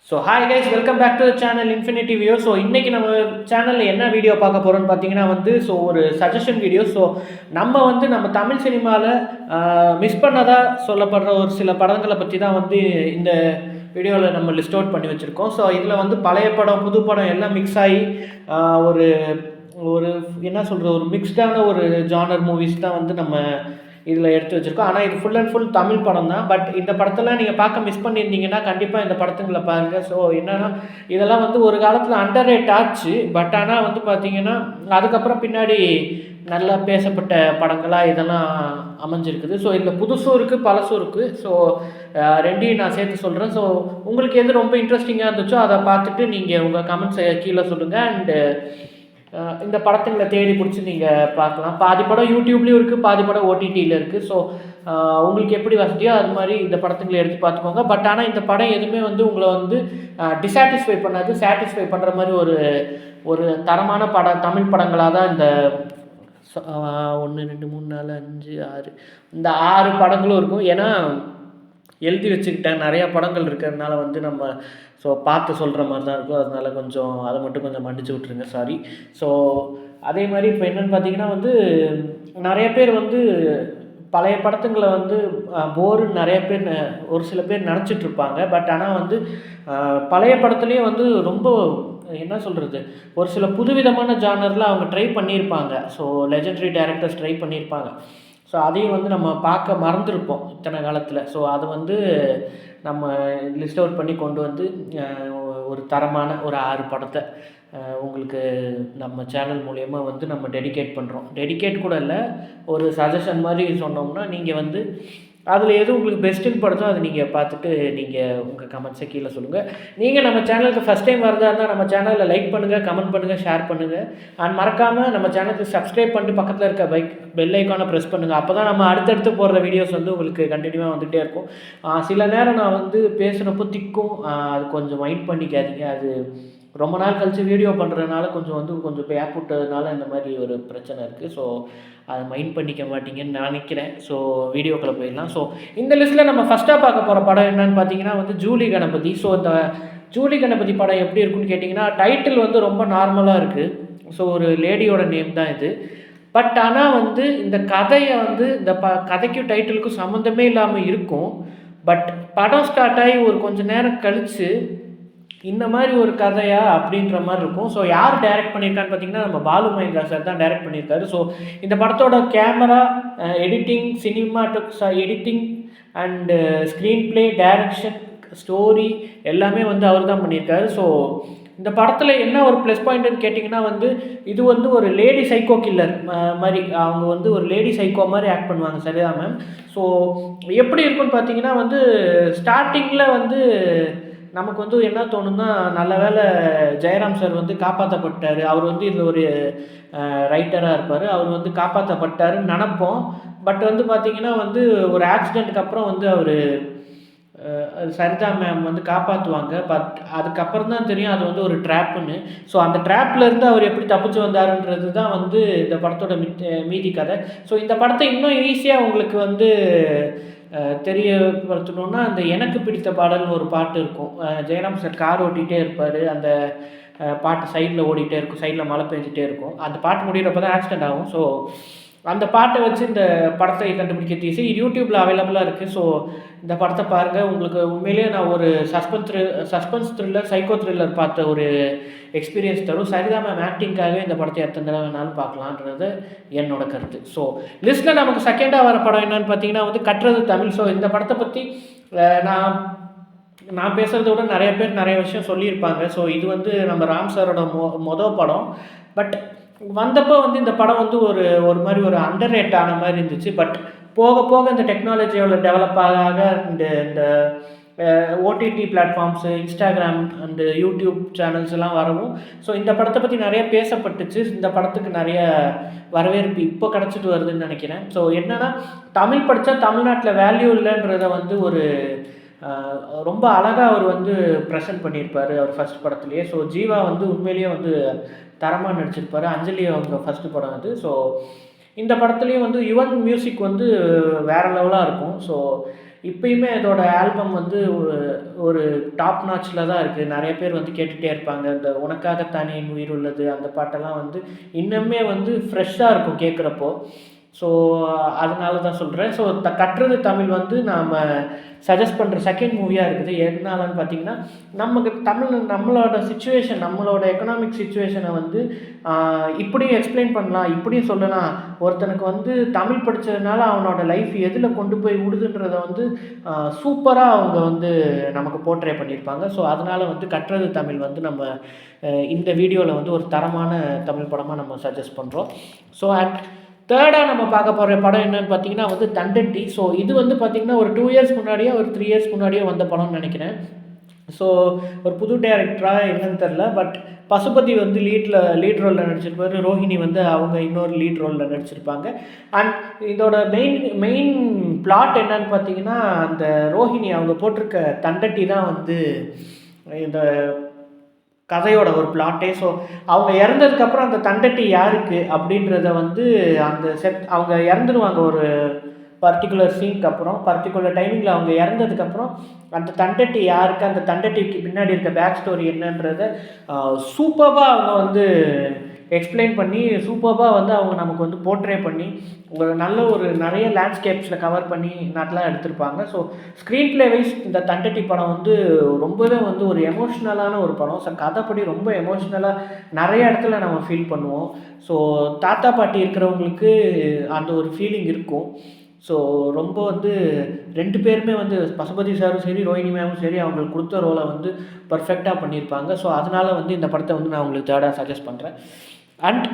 So hi guys, welcome back to the channel infinity view. So இன்றைக்கி நம்ம சேனலில் என்ன வீடியோ பார்க்க போகிறோன்னு பார்த்தீங்கன்னா ஒரு சஜஷன் வீடியோ. ஸோ நம்ம தமிழ் சினிமாவில் மிஸ் பண்ணதாக சொல்லப்படுற ஒரு சில படங்களை பற்றி தான் இந்த வீடியோவில் நம்ம லிஸ்ட் அவுட் பண்ணி வச்சுருக்கோம். ஸோ இதில் பழைய படம் புது படம் எல்லாம் மிக்ஸ் ஆகி ஒரு ஒரு என்ன சொல்கிறது, ஒரு மிக்ஸ்டான ஒரு ஜானர் மூவிஸ் தான் நம்ம இதில் எடுத்து வச்சுருக்கோம். ஆனால் இது ஃபுல் அண்ட் ஃபுல் தமிழ் படம் தான். பட் இந்த படத்தெல்லாம் நீங்கள் பார்க்க மிஸ் பண்ணியிருந்தீங்கன்னா கண்டிப்பாக இந்த படத்துங்களை பாருங்கள். ஸோ என்னென்னா இதெல்லாம் ஒரு காலத்தில் அண்டர் ரேட் ஆச்சு. பட் ஆனால் பார்த்தீங்கன்னா அதுக்கப்புறம் பின்னாடி நல்லா பேசப்பட்ட படங்களாக இதெல்லாம் அமைஞ்சிருக்குது. ஸோ இதில் புதுசும் இருக்குது பழசும் இருக்குது. ஸோ ரெண்டையும் நான் சேர்த்து சொல்கிறேன். ஸோ உங்களுக்கு எது ரொம்ப இன்ட்ரெஸ்டிங்காக இருந்துச்சோ அதை பார்த்துட்டு நீங்கள் உங்கள் கமெண்ட்ஸை கீழே சொல்லுங்கள். அண்டு இந்த படத்துங்களை தேடி பிடிச்சி நீங்கள் பார்க்கலாம். பாதி படம் யூடியூப்லேயும் இருக்குது, பாதி படம் ஓடிடியில் இருக்குது. ஸோ உங்களுக்கு எப்படி வசதியோ அது மாதிரி இந்த படத்துங்களை எடுத்து பார்த்துக்கோங்க. பட் ஆனால் இந்த படம் எதுவுமே உங்களை டிசாட்டிஸ்ஃபை பண்ணாது, சாட்டிஸ்ஃபை பண்ணுற மாதிரி ஒரு தரமான தமிழ் படங்களாக தான் இந்த 1 2 3 4 5 6 இந்த 6 படங்களும் இருக்கும். ஏன்னா எழுதி வச்சுக்கிட்டேன், நிறையா படங்கள் இருக்கிறதுனால நம்ம பார்த்து சொல்கிற மாதிரி தான் இருக்கும். அதனால அதை மட்டும் கொஞ்சம் மன்னிச்சு விட்ருங்க, சாரி. ஸோ அதே மாதிரி இப்போ என்னென்னு பார்த்தீங்கன்னா நிறைய பேர் பழைய படத்துங்களை போருன்னு நிறைய பேர் ஒரு சில பேர் நினச்சிட்ருப்பாங்க. பட் ஆனால் பழைய படத்துலேயும் ரொம்ப என்ன சொல்கிறது, ஒரு சில புதுவிதமான ஜானரில் அவங்க ட்ரை பண்ணியிருப்பாங்க. ஸோ லெஜெண்டரி டைரக்டர்ஸ் ட்ரை பண்ணியிருப்பாங்க. ஸோ அதையும் நம்ம பார்க்க மறந்துருப்போம் இத்தனை காலத்தில். ஸோ அதை நம்ம லிஸ்ட் அவுட் பண்ணி கொண்டு ஒரு தரமான ஒரு 6 படத்தை உங்களுக்கு நம்ம சேனல் மூலயமா நம்ம டெடிகேட் பண்ணுறோம். டெடிகேட் கூட இல்லை, ஒரு சஜஷன் மாதிரி சொன்னோம்னா நீங்கள் அதில் எது உங்களுக்கு பெஸ்ட்டுன்னு படுதோ அதை நீங்கள் பார்த்துட்டு நீங்கள் உங்கள் கமெண்ட்ஸை கீழே சொல்லுங்கள். நீங்கள் நம்ம சேனலுக்கு ஃபஸ்ட் டைம் வரதா இருந்தால் நம்ம சேனலில் லைக் பண்ணுங்கள், கமெண்ட் பண்ணுங்கள், ஷேர் பண்ணுங்கள். அண்ட் மறக்காமல் நம்ம சேனலுக்கு சப்ஸ்கிரைப் பண்ணிட்டு பக்கத்தில் இருக்க பெல் ஐக்கானை ப்ரெஸ் பண்ணுங்கள். அப்போ தான் நம்ம அடுத்தடுத்து போடுற வீடியோஸ் உங்களுக்கு கண்டினியூவாக வந்துகிட்டே இருக்கும். சில நேரம் நான் பேசுகிறப்போ திக்கும், அது கொஞ்சம் மைண்ட் பண்ணிக்காதீங்க. அது ரொம்ப நாள் கழித்து வீடியோ பண்ணுறதுனால கொஞ்சம் பேப் விட்டதுனால இந்த மாதிரி ஒரு பிரச்சனை இருக்குது. ஸோ அதை மைண்ட் பண்ணிக்க மாட்டீங்கன்னு நான் நினைக்கிறேன். ஸோ வீடியோக்குள்ளே போயிடலாம். ஸோ இந்த லிஸ்ட்டில் நம்ம ஃபஸ்ட்டாக பார்க்க போகிற படம் என்னன்னு பார்த்தீங்கன்னா ஜூலி கணபதி. ஸோ இந்த ஜூலி கணபதி படம் எப்படி இருக்குன்னு கேட்டிங்கன்னா, டைட்டில் ரொம்ப நார்மலாக இருக்குது. ஸோ ஒரு லேடியோட நேம் தான் இது. பட் ஆனால் இந்த கதையை இந்த கதைக்கும் டைட்டிலுக்கும் சம்மந்தமே இல்லாமல் இருக்கும். பட் படம் ஸ்டார்ட் ஆகி ஒரு கொஞ்சம் நேரம் கழித்து இந்த மாதிரி ஒரு கதையா அப்படின்ற மாதிரி இருக்கும். ஸோ யார் டைரக்ட் பண்ணியிருக்கான்னு பார்த்தீங்கன்னா நம்ம பாலு மகேந்திரா சார் தான் டைரக்ட் பண்ணியிருக்காரு. ஸோ இந்த படத்தோட camera, editing, editing and screen play, direction, story எல்லாமே அவர் தான் பண்ணியிருக்காரு. ஸோ இந்த படத்தில் என்ன ஒரு ப்ளஸ் பாயிண்ட்டுன்னு கேட்டிங்கன்னா இது ஒரு லேடி சைக்கோ கில்லர் மாதிரி அவங்க ஒரு லேடி சைக்கோ மாதிரி ஆக்ட் பண்ணுவாங்க, சரிதான் மேம். ஸோ எப்படி இருக்குன்னு பார்த்தீங்கன்னா ஸ்டார்டிங்கில் நமக்கு என்ன தோணுன்னா, நல்ல வேளை ஜெயராம் சார் காப்பாற்றப்பட்டார், அவர் இதில் ஒரு ரைட்டராக இருப்பார், அவர் காப்பாற்றப்பட்டாருன்னு நினப்போம். பட் பார்த்தீங்கன்னா ஒரு ஆக்சிடெண்ட்டுக்கு அப்புறம் அவர் சரிதா மேம் காப்பாற்றுவாங்க. பட் அதுக்கப்புறம் தான் தெரியும் அது ஒரு ட்ராப்புன்னு. ஸோ அந்த ட்ராப்லேருந்து அவர் எப்படி தப்பிச்சு வந்தாருன்றது தான் இந்த படத்தோட மீதி கதை. ஸோ இந்த படத்தை இன்னும் ஈஸியாக உங்களுக்கு தெரியப்படுத்தணுன்னா, அந்த எனக்கு பிடித்த பாடல்னு ஒரு பாட்டு இருக்கும். ஜெயராம் சார் கார் ஓட்டிகிட்டே இருப்பார், அந்த பாட்டு சைடில் ஓடிட்டே இருக்கும், சைடில் மழை பெஞ்சிட்டே இருக்கும். அந்த பாட்டு முடிகிறப்ப தான் ஆக்சிடெண்ட் ஆகும். ஸோ அந்த பாட்டை வச்சு இந்த படத்தை கண்டுபிடிக்க ஈஸி. யூடியூப்பில் அவைலபிளாக இருக்குது. ஸோ இந்த படத்தை பாருங்கள். உங்களுக்கு உண்மையிலேயே நான் ஒரு சஸ்பென்ஸ் த்ரில்லர், சைக்கோ த்ரில்லர் பார்த்த ஒரு எக்ஸ்பீரியன்ஸ் தரும். சரிதான் மேம் ஆக்டிங்காகவே இந்த படத்தை எத்தனை தடவை வேணாலும் பார்க்கலான்றது என்னோட கருத்து. ஸோ லிஸ்ட்டில் நமக்கு செகண்டாக வர படம் என்னன்னு பார்த்தீங்கன்னா கற்றது தமிழ். ஸோ இந்த படத்தை பற்றி நான் பேசுகிறத விட நிறைய பேர் நிறைய விஷயம் சொல்லியிருப்பாங்க. ஸோ இது நம்ம ராம் சாரோட மொதல் படம். பட் வந்தப்போ இந்த படம் ஒரு மாதிரி ஒரு அண்டர் ரேட் ஆன மாதிரி இருந்துச்சு. பட் போக போக இந்த டெக்னாலஜி எவ்வளோ டெவலப் ஆக இந்த OTT platforms, Instagram and YouTube channels எல்லாம் வரவும் ஸோ இந்த படத்தை பற்றி நிறைய பேசப்பட்டுச்சு. இந்த படத்துக்கு நிறைய வரவேற்பு இப்போ கிடச்சிட்டு வருதுன்னு நினைக்கிறேன். ஸோ என்னென்னா, தமிழ் படித்தா தமிழ்நாட்டில் வேல்யூ இல்லைன்றதை ஒரு ரொம்ப அழகாக அவர் ப்ரெசென்ட் பண்ணியிருப்பார் அவர் ஃபஸ்ட் படத்துலேயே. ஸோ ஜீவா உண்மையிலேயே தரமாக நடிச்சிருப்பார். அஞ்சலி அவங்க ஃபஸ்ட்டு படம் அது. ஸோ இந்த படத்துலேயும் யுவன் மியூசிக் வேறு லெவலாக இருக்கும். ஸோ இப்பயுமே அதோட ஆல்பம் வந்து ஒரு டாப் நாட்ச்சில் தான் இருக்குது. நிறைய பேர் வந்து கேட்டுகிட்டே இருப்பாங்க. இந்த உனக்காகத்தானே என் உயிர் உள்ளது அந்த பாட்டெல்லாம் வந்து இன்னுமே வந்து ஃப்ரெஷ்ஷாக இருக்கும் கேட்குறப்போ. ஸோ அதனால தான் சொல்கிறேன். ஸோ கற்றது தமிழ் வந்து நாம் சஜஸ்ட் பண்ணுற செகண்ட் மூவியாக இருக்குது. எதனாலன்னு பார்த்தீங்கன்னா, நமக்கு நம்மளோட சிச்சுவேஷன், நம்மளோட எக்கனாமிக் சிச்சுவேஷனை வந்து இப்படியும் எக்ஸ்பிளைன் பண்ணலாம், இப்படியும் சொல்லலாம். ஒருத்தனுக்கு வந்து தமிழ் படித்ததுனால அவனோட லைஃப் எதில் கொண்டு போய் விடுதுன்றதை வந்து சூப்பராக அவங்க வந்து நமக்கு போர்ட்ரே பண்ணியிருப்பாங்க. ஸோ அதனால் வந்து கற்றது தமிழ் வந்து நம்ம இந்த வீடியோவில் வந்து ஒரு தரமான தமிழ் படமாக நம்ம சஜஸ்ட் பண்ணுறோம். ஸோ தேர்டாக நம்ம பார்க்க போகிற படம் என்னன்னு பார்த்தீங்கன்னா வந்து தண்டட்டி. ஸோ இது வந்து பார்த்திங்கன்னா ஒரு 2 இயர்ஸ் முன்னாடியே ஒரு 3 இயர்ஸ் முன்னாடியே வந்த படம்னு நினைக்கிறேன். ஸோ ஒரு புது டேரக்டராக என்னன்னு தெரில. பட் பசுபதி வந்து லீட் ரோலில் நடிச்சிருப்பார். ரோஹிணி வந்து அவங்க இன்னொரு லீட் ரோலில் நடிச்சிருப்பாங்க. அண்ட் இதோட மெயின் பிளாட் என்னன்னு பார்த்தீங்கன்னா, அந்த ரோஹிணி அவங்க போட்டிருக்க தண்டட்டி தான் வந்து இந்த கதையோட ஒரு பிளாட்டே. ஸோ அவங்க இறந்ததுக்கப்புறம் அந்த தண்டட்டி யாருக்கு அப்படின்றத வந்து அவங்க இறந்துருவாங்க ஒரு பர்டிகுலர் சீனுக்கு அப்புறம், பர்டிகுலர் டைமிங்கில் அவங்க இறந்ததுக்கப்புறம் அந்த தண்டட்டி யாருக்கு, அந்த தண்டட்டிக்கு பின்னாடி இருக்க பேக் ஸ்டோரி என்னன்றதை சூப்பராக அவங்க வந்து எக்ஸ்பிளைன் பண்ணி சூப்பராக வந்து அவங்க நமக்கு வந்து போர்ட்ரே பண்ணி ஒரு நிறைய லேண்ட்ஸ்கேப்ஸில் கவர் பண்ணி நல்லா எடுத்திருப்பாங்க. ஸோ ஸ்க்ரீன் பிளே வைஸ் இந்த தண்டட்டி படம் வந்து ரொம்பவே வந்து ஒரு எமோஷ்னலான ஒரு படம். ஸோ கதைப்படி ரொம்ப எமோஷ்னலாக நிறைய இடத்துல நம்ம ஃபீல் பண்ணுவோம். ஸோ தாத்தா பாட்டி இருக்கிறவங்களுக்கு அந்த ஒரு ஃபீலிங் இருக்கும். ஸோ ரொம்ப வந்து 2 பேருமே வந்து பசுபதி சாரும் சரி, ரோஹிணி மேமும் சரி, அவங்களுக்கு கொடுத்த ரோலை வந்து பர்ஃபெக்டாக பண்ணியிருப்பாங்க. ஸோ அதனால் வந்து இந்த படத்தை வந்து நான் உங்களுக்கு தேர்டாக சஜஸ்ட் பண்ணுறேன். அண்ட்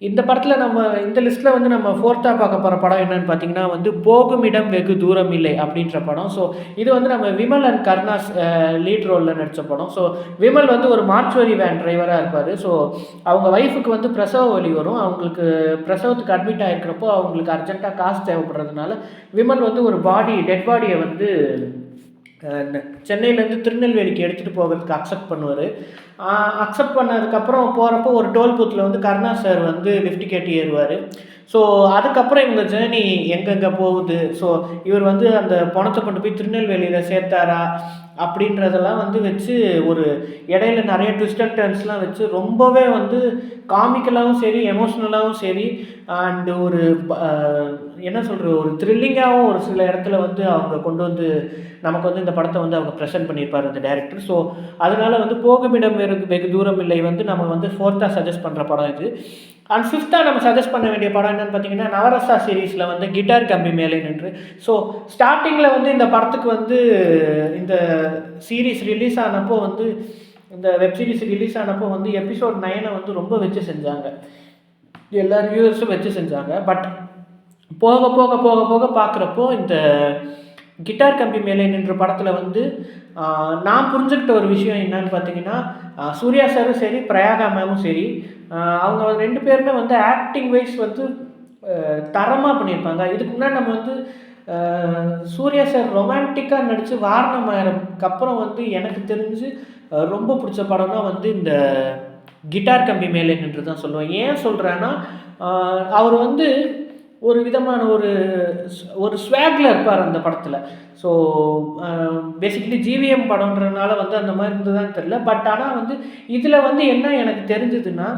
இந்த படத்தில் நம்ம இந்த லிஸ்ட்டில் வந்து நம்ம 4th பார்க்க போகிற படம் என்னென்னு பார்த்தீங்கன்னா வந்து போகும் இடம் வெகு தூரம் இல்லை அப்படின்ற படம். ஸோ இது வந்து நம்ம விமல் அண்ட் கருணாஸ் லீட் ரோலில் நடித்த படம். ஸோ விமல் வந்து ஒரு மார்ச்சுவரி வேன் டிரைவராக இருப்பார். ஸோ அவங்க ஒய்ஃபுக்கு வந்து பிரசவ வலி வரும். அவங்களுக்கு பிரசவத்துக்கு அட்மிட் ஆகிருக்கிறப்போ அவங்களுக்கு அர்ஜென்ட்டாக காசு தேவைப்படுறதுனால விமல் வந்து ஒரு டெட் பாடியை வந்து சென்னையிலேருந்து திருநெல்வேலிக்கு எடுத்துகிட்டு போகிறதுக்கு அக்செப்ட் பண்ணுவார். அக்செப்ட் பண்ணதுக்கப்புறம் போகிறப்போ ஒரு டோல் பூத்தில் வந்து கருணா சார் வந்து லிஃப்ட் கேட்டு ஏறுவார். ஸோ அதுக்கப்புறம் இவங்க ஜேர்னி எங்கெங்கே போகுது, ஸோ இவர் வந்து அந்த பணத்தை கொண்டு போய் திருநெல்வேலியில் சேர்த்தாரா அப்படின்றதெல்லாம் வந்து வச்சு ஒரு இடையில நிறைய ட்விஸ்ட் அண்ட் டர்ன்ஸ்லாம் வச்சு ரொம்பவே வந்து காமிக்கலாகவும் சரி, எமோஷ்னலாகவும் சரி, அண்டு ஒரு என்ன சொல்கிறது, ஒரு த்ரில்லிங்காகவும் ஒரு சில இடத்துல வந்து அவங்க கொண்டு வந்து நமக்கு வந்து இந்த படத்தை வந்து அவங்க ப்ரெசென்ட் பண்ணியிருப்பார் அந்த டேரக்டர். ஸோ அதனால் வந்து போகுமிடம் வெகு தூரம் இல்லை வந்து நம்ம வந்து 4th சஜஸ்ட் பண்ணுற படம் இது. அண்ட் 5th நம்ம சஜஸ்ட் பண்ண வேண்டிய படம் என்னென்னு பார்த்தீங்கன்னா, நவரசா சீரீஸில் வந்து கிட்டார் கம்பி மேலே நின்று. ஸோ ஸ்டார்டிங்கில் வந்து இந்த படத்துக்கு வந்து இந்த சீரீஸ் ரிலீஸ் ஆனப்போ வந்து இந்த வெப் சீரிஸ் ரிலீஸ் ஆனப்போ வந்து எபிசோட் 9 வந்து ரொம்ப வச்சு செஞ்சாங்க, எல்லா ரிவ்யூவர்ஸும் வச்சு செஞ்சாங்க. பட் போக போக போக போக பார்க்குறப்போ இந்த கிட்டார் கம்பி மேலே நின்ற படத்தில் வந்து நான் புரிஞ்சுக்கிட்ட ஒரு விஷயம் என்னன்னு பார்த்தீங்கன்னா, சூர்யா சாரும் சரி, பிரயாகா மேமும் சரி, அவங்க 2 பேருமே வந்து ஆக்டிங் வைஸ் வந்து தரமாக பண்ணியிருப்பாங்க. இதுக்கு முன்னாடி நம்ம வந்து சூர்யா சார் ரொமான்டிக்காக நடித்து வாரணமாயிரம்க்கு அப்புறம் வந்து எனக்கு தெரிஞ்சு ரொம்ப பிடிச்ச படம்னா வந்து இந்த கிட்டார் கம்பி மேலே நின்று தான் சொல்லுவேன். ஏன் சொல்கிறேன்னா, அவர் வந்து ஒரு விதமான ஒரு ஸ்வாகில் இருப்பார் அந்த படத்தில். ஸோ பேசிக்கலி ஜிவிஎம் படம்ன்றனால வந்து அந்த மாதிரி இருந்ததுதான் தெரியல. பட் ஆனால் வந்து இதில் வந்து என்ன எனக்கு தெரிஞ்சதுன்னா,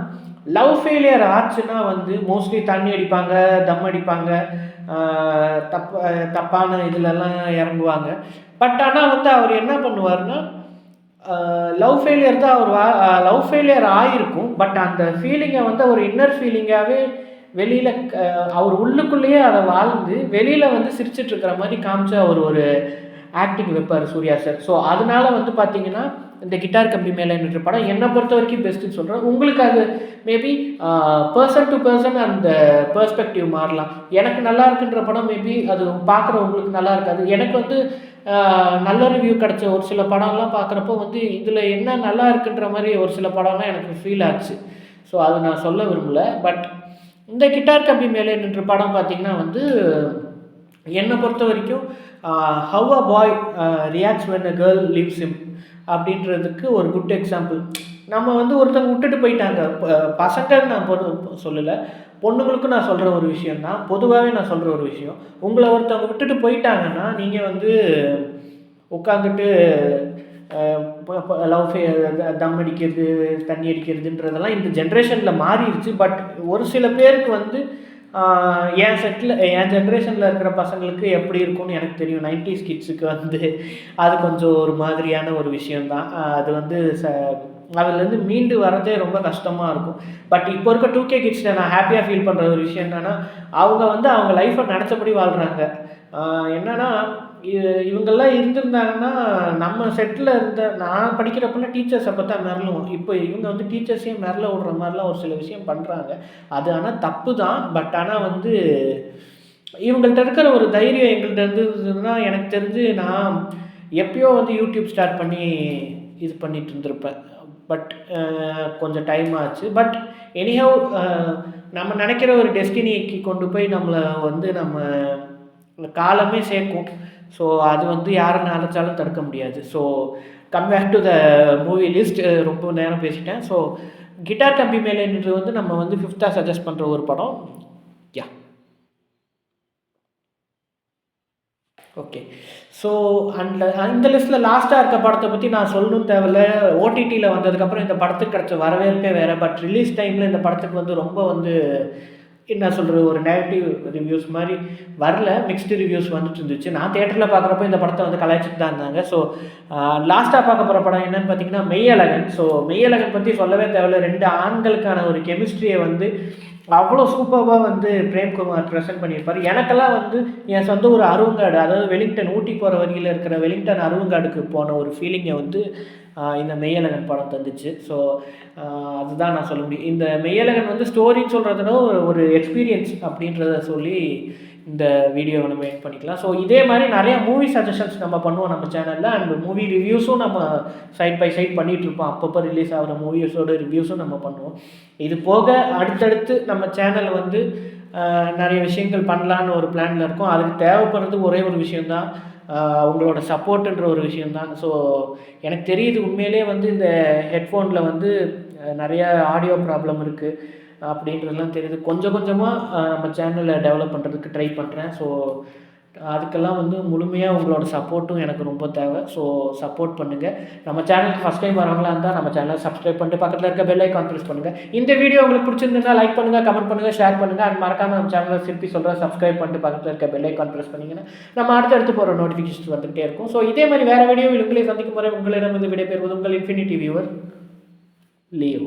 லவ் ஃபெயிலியர் ஆச்சுன்னா வந்து மோஸ்ட்லி தண்ணி அடிப்பாங்க, தம் அடிப்பாங்க, தப்பான இதிலெல்லாம் இறங்குவாங்க. பட் ஆனால் வந்து அவர் என்ன பண்ணுவார்னா, லவ் ஃபெயிலியர் தான் லவ் ஃபெயிலியர் ஆகிருக்கும். பட் அந்த ஃபீலிங்கை வந்து ஒரு இன்னர் ஃபீலிங்காகவே வெளியில் அவர் உள்ளுக்குள்ளேயே அதை வாழ்ந்து வெளியில் வந்து சிரிச்சிட்ருக்கிற மாதிரி காமிச்சு அவர் ஒரு ஆக்டிங் வைப்பார் சூர்யா சார். ஸோ அதனால வந்து பார்த்தீங்கன்னா இந்த கிட்டார் கம்பி மேலே நின்ற படம் என்னை பொறுத்த வரைக்கும் பெஸ்ட்டுன்னு சொல்கிறேன். உங்களுக்கு அது மேபி பர்சன் டு பர்சன் அந்த பெர்ஸ்பெக்டிவ் மாறலாம். எனக்கு நல்லா இருக்குன்ற படம் மேபி அது பார்க்குறவங்களுக்கு நல்லா இருக்காது. எனக்கு வந்து நல்ல ரிவ்யூ கிடச்ச ஒரு சில படம்லாம் பார்க்குறப்போ வந்து இதில் என்ன நல்லா இருக்குன்ற மாதிரி ஒரு சில படம்லாம் எனக்கு ஃபீல் ஆச்சு. ஸோ அது நான் சொல்ல விரும்பலை. பட் இந்த கிட்டார் கம்பி மேலே நின்ற படம் பார்த்திங்கன்னா வந்து என்னை பொறுத்த வரைக்கும் how a boy reacts when a girl leaves him அப்படின்றதுக்கு ஒரு குட் எக்ஸாம்பிள். நம்ம வந்து ஒருத்தவங்க விட்டுட்டு போயிட்டாங்க, பசங்கன்னு நான் சொல்லலை, பொண்ணுங்களுக்கும் நான் சொல்கிற ஒரு விஷயம் தான், பொதுவாகவே நான் சொல்கிற ஒரு விஷயம். உங்களை ஒருத்தவங்க விட்டுட்டு போயிட்டாங்கன்னா நீங்கள் வந்து உட்காந்துட்டு லவ் தம் அடிக்கிறது, தண்ணி அடிக்கிறதுன்றதெல்லாம் இந்த ஜென்ரேஷனில் மாறிடுச்சு. பட் ஒரு சில பேருக்கு வந்து என் ஜென்ரேஷனில் இருக்கிற பசங்களுக்கு எப்படி இருக்கும்னு எனக்கு தெரியும். 90s கிட்ஸுக்கு வந்து அது கொஞ்சம் ஒரு மாதிரியான ஒரு விஷயந்தான். அது வந்து அதுலேருந்து மீண்டு வரதே ரொம்ப கஷ்டமாக இருக்கும். பட் இப்போ இருக்க 2K கிட்ஸில் நான் ஹாப்பியாக ஃபீல் பண்ணுற ஒரு விஷயம் என்னென்னா, அவங்க வந்து அவங்க லைஃப்பை நினச்சபடி வாழ்கிறாங்க. என்னென்னா இவங்கெல்லாம் இருந்திருந்தாங்கன்னா நம்ம செட்டில் நான் படிக்கிறப்பெல்லாம் டீச்சர்ஸை பார்த்தா மிரளுவோம். இப்போ இவங்க வந்து டீச்சர்ஸையே மிரள விடுற மாதிரிலாம் ஒரு சில விஷயம் பண்ணுறாங்க. அது ஆனால் தப்பு தான். பட் ஆனால் வந்து இவங்கள்ட்ட இருக்கிற ஒரு தைரியம் எங்கள்கிட்ட இருந்ததுன்னா எனக்கு தெரிஞ்சு நான் எப்பயோ வந்து யூடியூப் ஸ்டார்ட் பண்ணி இது பண்ணிகிட்டு இருந்திருப்பேன். பட் கொஞ்சம் டைம் ஆச்சு. பட் எனிஹவ் நம்ம நினைக்கிற ஒரு டெஸ்டினிக்கு கொண்டு போய் நம்மளை வந்து நம்ம காலமே சேர்க்கும். ஸோ அது வந்து யாரை நினச்சாலும் தடுக்க முடியாது. So come back to the movie list. ரொம்ப நேரம் பேசிட்டேன். ஸோ கிட்டார் கம்பி மேலேன்றது வந்து நம்ம வந்து 5th சஜஸ்ட் பண்ணுற ஒரு படம். Yeah okay. ஸோ இந்த லிஸ்ட்டில் லாஸ்ட்டாக இருக்க படத்தை பற்றி நான் சொல்லணும்னு தேவையில்ல. ஓடிடியில் வந்ததுக்கப்புறம் இந்த படத்துக்கு கிடச்ச வரவேற்பே வேறு. பட் ரிலீஸ் டைமில் இந்த படத்துக்கு வந்து ரொம்ப வந்து என்ன சொல்கிறது, ஒரு நெகட்டிவ் ரிவ்யூஸ் மாதிரி வரல, மிக்ஸ்டு ரிவ்யூஸ் வந்துட்டு இருந்துச்சு. நான் தியேட்டரில் பார்க்குறப்போ இந்த படத்தை வந்து கலாய்ச்சிட்டு தான் இருந்தாங்க. ஸோ லாஸ்ட்டாக பார்க்க போகிற படம் என்னென்னு பார்த்தீங்கன்னா மெய்யழகன். ஸோ மெய்யழகன் பற்றி சொல்லவே தேவையில்ல. 2 ஆண்களுக்கான ஒரு கெமிஸ்ட்ரியை வந்து அவ்வளோ சூப்பராக வந்து பிரேம்குமார் ப்ரெசென்ட் பண்ணியிருப்பார். எனக்கெல்லாம் வந்து என் சொந்த ஒரு அருவங்காடு, அதாவது வெலிங்டன், ஊட்டி போகிற வழியில் இருக்கிற வெலிங்டன் அருவங்காடுக்கு போன ஒரு ஃபீலிங்கை வந்து இந்த மெய்யழகன் படம் தந்துச்சு. ஸோ அதுதான் நான் சொல்ல முடியும். இந்த மெய்யழகன் வந்து ஸ்டோரின்னு சொல்கிறதுனா ஒரு எக்ஸ்பீரியன்ஸ் அப்படின்றத சொல்லி இந்த வீடியோவை நம்ம எண்ட் பண்ணிக்கலாம். ஸோ இதே மாதிரி நிறையா மூவி சஜஷன்ஸ் நம்ம பண்ணுவோம் நம்ம சேனலில். அண்ட் மூவி ரிவ்யூஸும் நம்ம சைட் பை சைட் பண்ணிகிட்ருப்போம். அப்பப்போ ரிலீஸ் ஆகிற மூவிஸோட ரிவ்யூஸும் நம்ம பண்ணுவோம். இது போக அடுத்தடுத்து நம்ம சேனல் வந்து நிறைய விஷயங்கள் பண்ணலான்னு ஒரு பிளானில் இருக்கும். அதுக்கு தேவைப்படுறது ஒரே ஒரு விஷயந்தான், உங்களோட சப்போர்ட்டுன்ற ஒரு விஷயந்தான். ஸோ எனக்கு தெரியுது உண்மையிலே வந்து இந்த ஹெட்ஃபோனில் வந்து நிறையா ஆடியோ ப்ராப்ளம் இருக்குது அப்படின்றதுலாம் தெரியுது. கொஞ்சம் கொஞ்சமாக நம்ம சேனலை டெவலப் பண்ணுறதுக்கு ட்ரை பண்ணுறேன். ஸோ அதுக்கெல்லாம் வந்து முழுமையாக உங்களோட சப்போர்ட்டும் எனக்கு ரொம்ப தேவை. ஸோ சப்போர்ட் பண்ணுங்கள். நம்ம சேனலுக்கு ஃபஸ்ட் டைம் வரவங்களா இருந்தால் நம்ம சேனலை சப்ஸ்கிரைப் பண்ணிட்டு பக்கத்தில் இருக்க பெல் ஐக்கான் ப்ரெஸ் பண்ணுங்கள். இந்த வீடியோ உங்களுக்கு பிடிச்சிருந்தா லைக் பண்ணுங்கள், கமெண்ட் பண்ணுங்கள், ஷேர் பண்ணுங்கள். அண்ட் மறக்காமல் நம்ம சேனலை திருப்பி சொல்கிறேன், சப்ஸ்கிரைப் பண்ணிட்டு பக்கத்தில் இருக்க பெல் ஐக்கான் ப்ரெஸ் பண்ணிங்கன்னா நம்ம அடுத்தடுத்து போகிற நோட்டிஃபிகேஷன் வந்துகிட்டே இருக்கும். ஸோ இதே மாதிரி வேறு வீடியோவில் உங்களை சந்திக்கும் வரை உங்களிடம் வந்து விடைபெறுவது உங்கள் இன்ஃபினிட்டி வியூவர் லியோ.